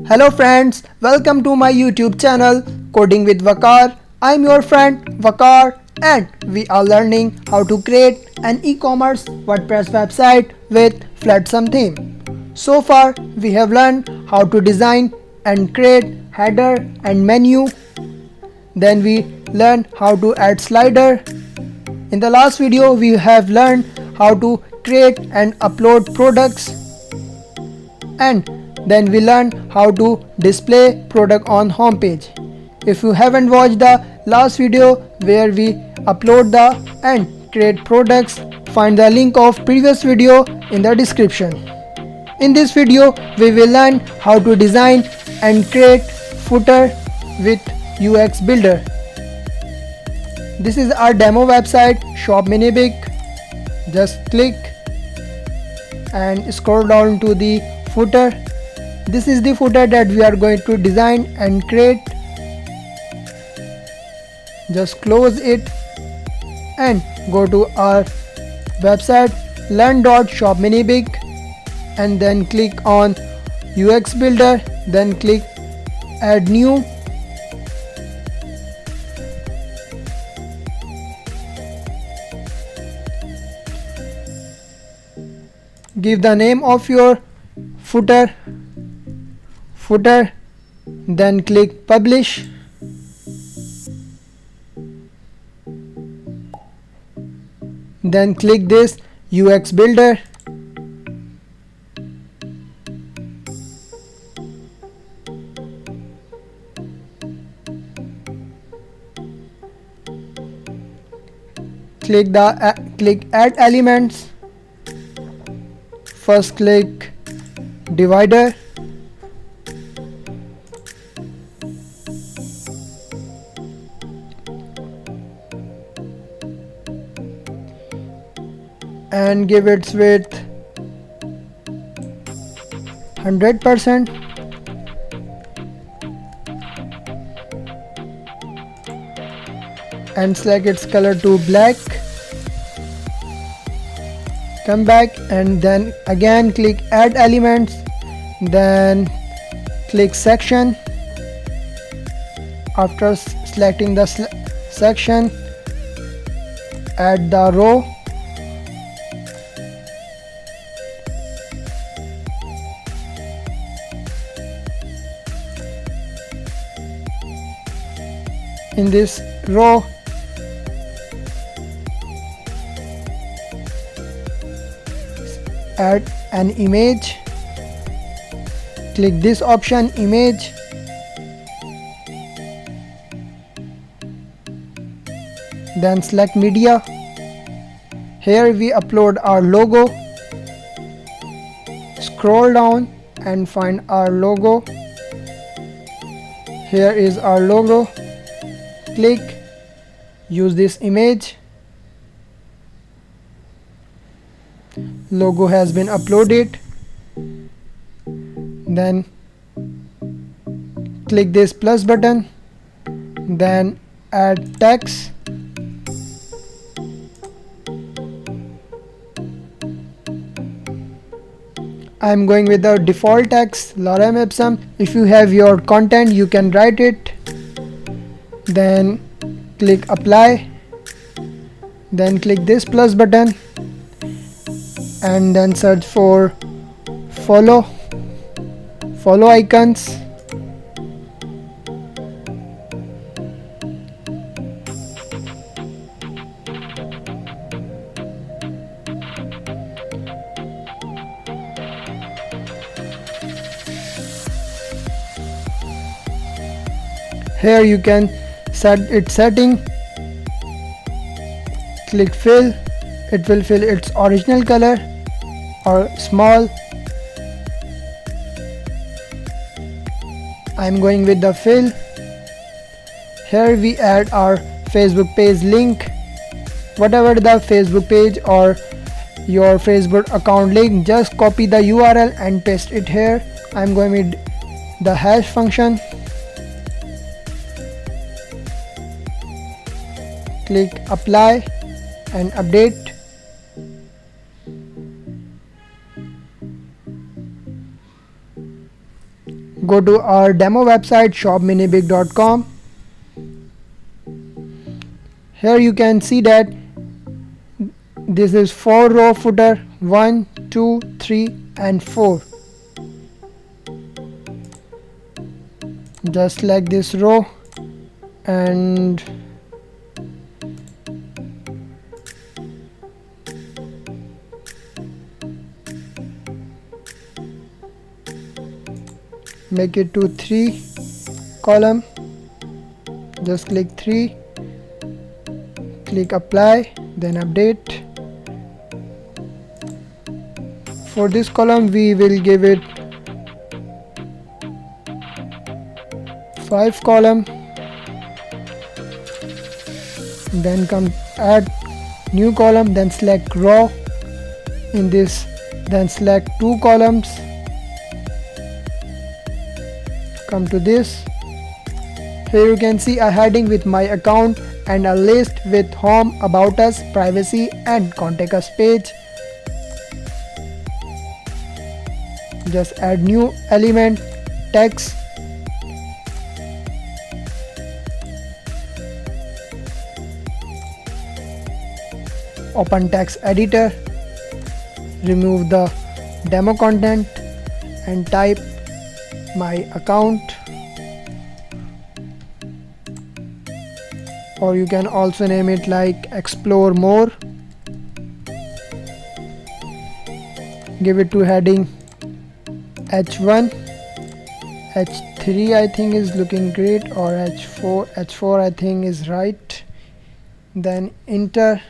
Hello friends, welcome to my YouTube channel Coding with Vakar. I'm your friend Vakar and we are learning how to create an e-commerce WordPress website with flatsome theme. So far we have learned how to design and create header and menu. Then we learned how to add slider. In the last video we have learned how to create and upload products, and then we learned how to display product on homepage. If you haven't watched the last video where we upload the and create products, find the link of previous video in the description. In this video we will learn how to design and create footer with uxbuilder. This is our demo website shop minibig. Just click and scroll down to the footer. This is the footer that we are going to design and create. Just close it and go to our website learn.shopminibig and then click on uxbuilder, then click add new. Give the name of your footer, then click publish. Then click this uxbuilder. Click add elements. First click divider, and give its width 100%. And select its color to black. Come back and then again click add elements, then click section. After selecting the section, add the row. In this row, add an image. Click this option image. Then select media. Here we upload our logo. Scroll down and find our logo. Here is our logo. Click use this image. Logo has been uploaded. Then click this plus button, then add text. I'm going with the default text lorem ipsum. If you have your content you can write it. Then click apply, then click this plus button and then search for follow icons. Here you can set its setting. Click fill. It will fill its original color or small. I'm going with the fill. Here we add our Facebook page link. Whatever the Facebook page or your Facebook account link, just copy the URL and paste it here. I'm going with the hash function. Click apply and update. go to our demo website shopminibig.com. Here you can see that this is 4 row footer, 1, 2, 3 and 4. Just select this row and make it to 3 column. Just click 3, click apply, then update. For this column we will give it 5 column, then come add new column, then select row in this, then select 2 columns, come to this. Here you can see a heading with my account and a list with home, about us, privacy and contact us page. Just add new element, text, open text editor, remove the demo content and type my account, or you can also name it like explore more. Give it to heading H1, H3 I think is looking great, or H4 I think is right. Then enter.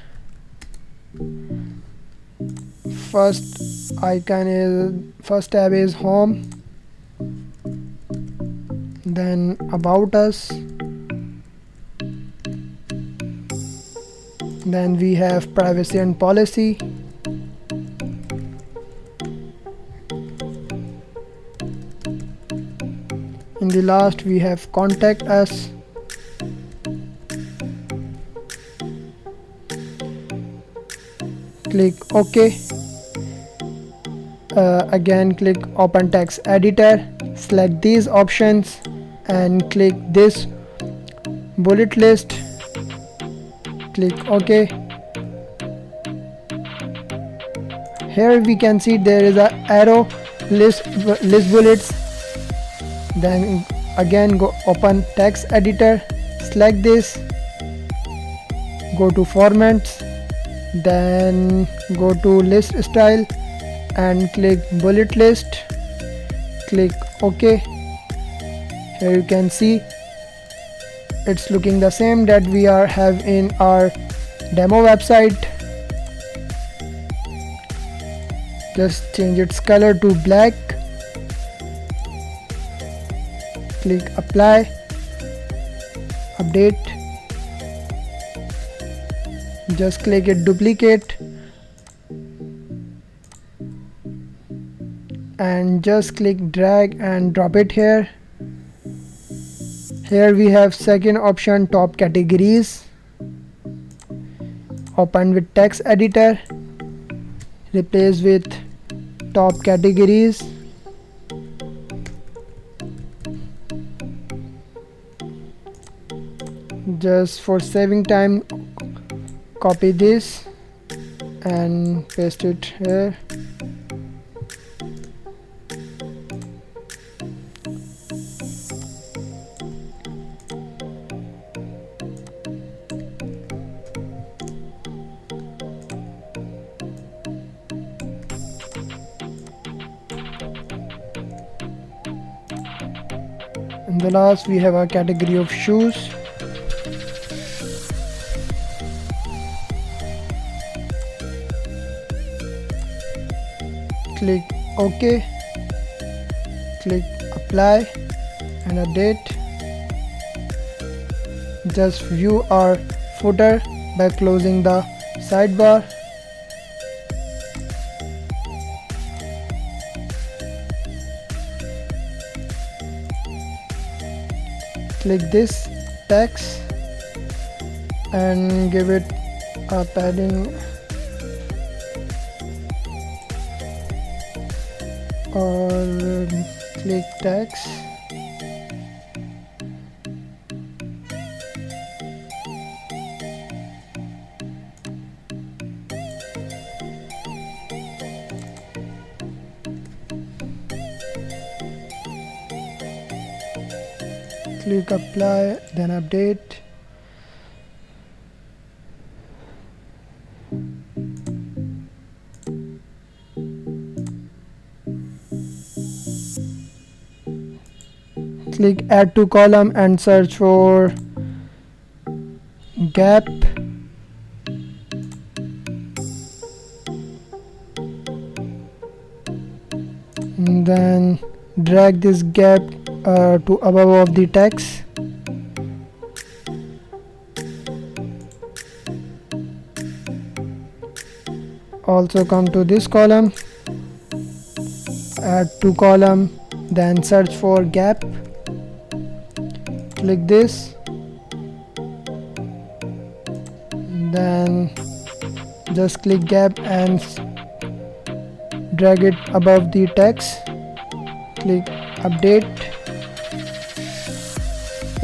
First tab is home, then about us, then we have privacy and policy, in the last we have contact us. Click OK. Again click open text editor, select these options and click this bullet list, click OK. Here we can see there is a arrow list bullets. Then again go open text editor, select this, go to formats, then go to list style and click bullet list, click OK. Here you can see it's looking the same that we have in our demo website. Just change its color to black, click apply, update. Just click it duplicate and just click drag and drop it here. Here we have second option, top categories. Open with text editor, replace with top categories. Just for saving time, copy this and paste it here. In the last we have a category of shoes. Click OK, click apply and update. Just view our footer by closing the sidebar. Click this text and give it a padding or click text click apply, then update. Click add to column and search for gap. And then drag this gap to above of the text. Also come to this column, add to column, then search for gap. Click this, then just click gap and drag it above the text. Click update.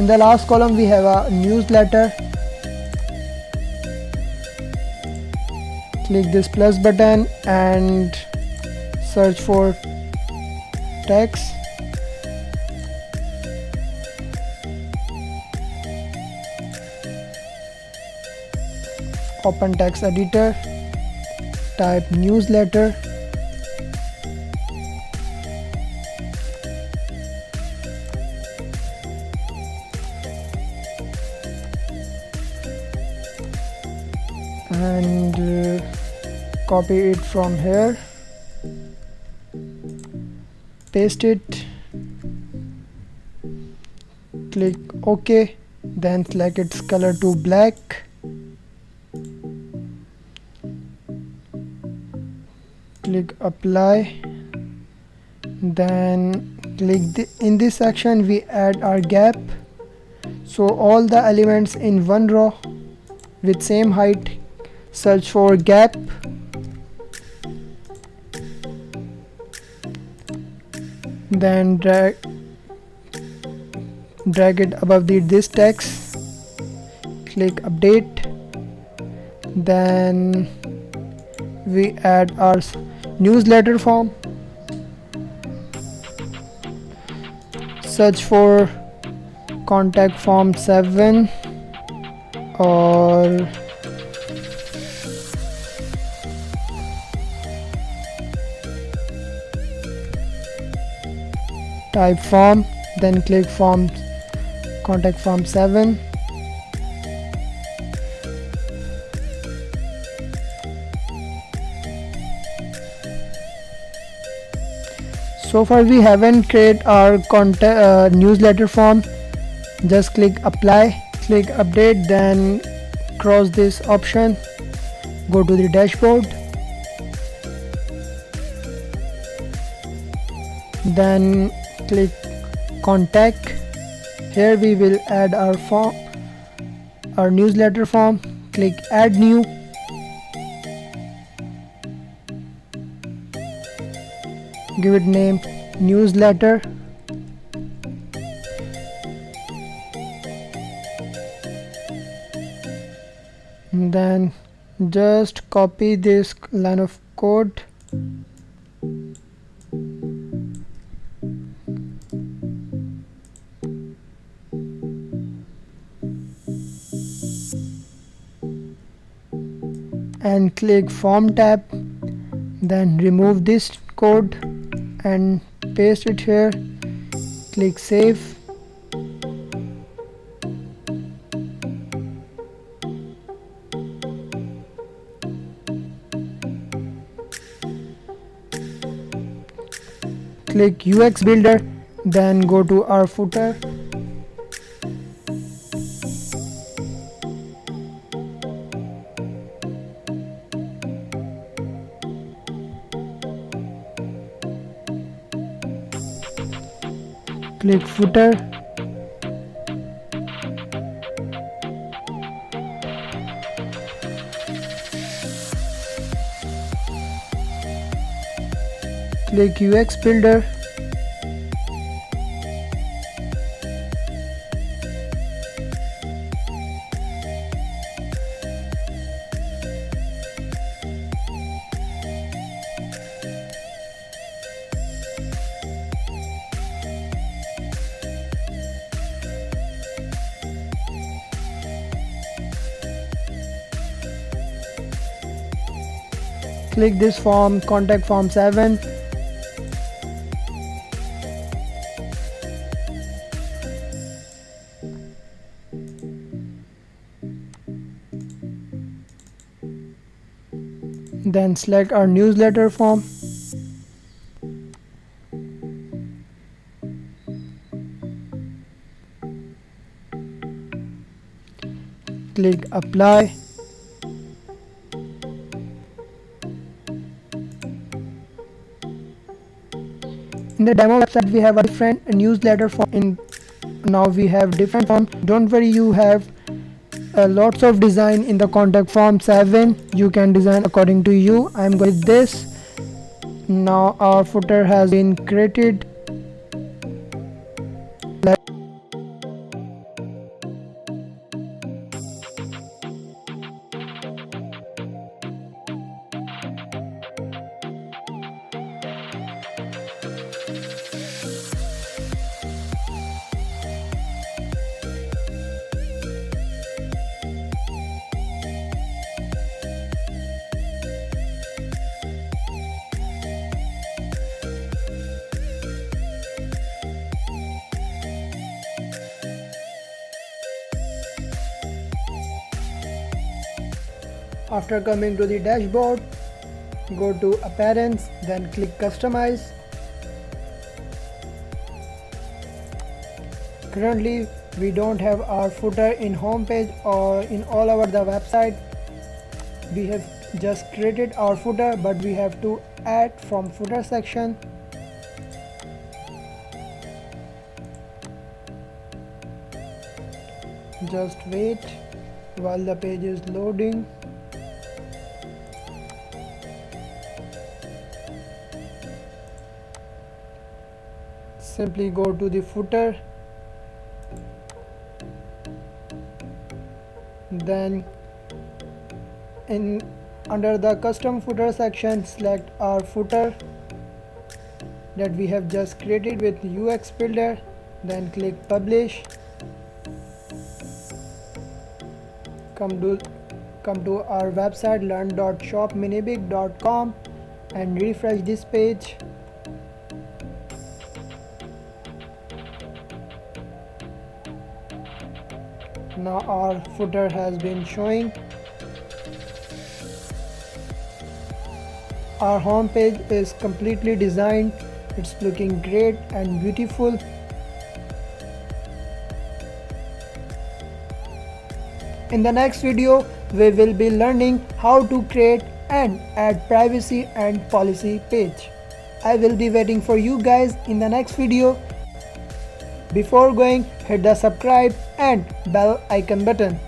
In the last column we have a newsletter. Click this plus button and search for text. Open text editor, type newsletter. And copy it from here, paste it, click OK, then select its color to black. Click apply, then click in this section we add our gap, so all the elements in one row with same height. Search for gap, then drag it above this text. Click update, then we add our newsletter form. Search for contact form 7 or type form, then click form, contact form 7. So far we haven't created our newsletter form. Just click apply, click update, then cross this option, go to the dashboard, then click contact. Here we will add our form, our newsletter form. Click add new, give it name newsletter, and then just copy this line of code, and click form tab, then remove this code and paste it here. Click save. Click uxbuilder, then go to our footer. Click footer, click uxbuilder, Click this form, contact form 7. Then select our newsletter form. Click apply. In the demo website we have a different newsletter form. Now we have different form. Don't worry, you have lots of design in the contact form 7. You can design according to you. I'm going with this. Now our footer has been created. After coming to the dashboard, go to appearance, then click customize. Currently we don't have our footer in home page or in all over the website. We have just created our footer, but we have to add from footer section. Just wait while the page is loading. Simply go to the footer, then under the custom footer section select our footer that we have just created with uxbuilder, then click publish. Come to our website learn.shopminibig.com and refresh this page. Now our footer has been showing. Our home page is completely designed. It's looking great and beautiful. In the next video, we will be learning how to create and add privacy and policy page. I will be waiting for you guys in the next video. Before going, hit the subscribe and bell icon button.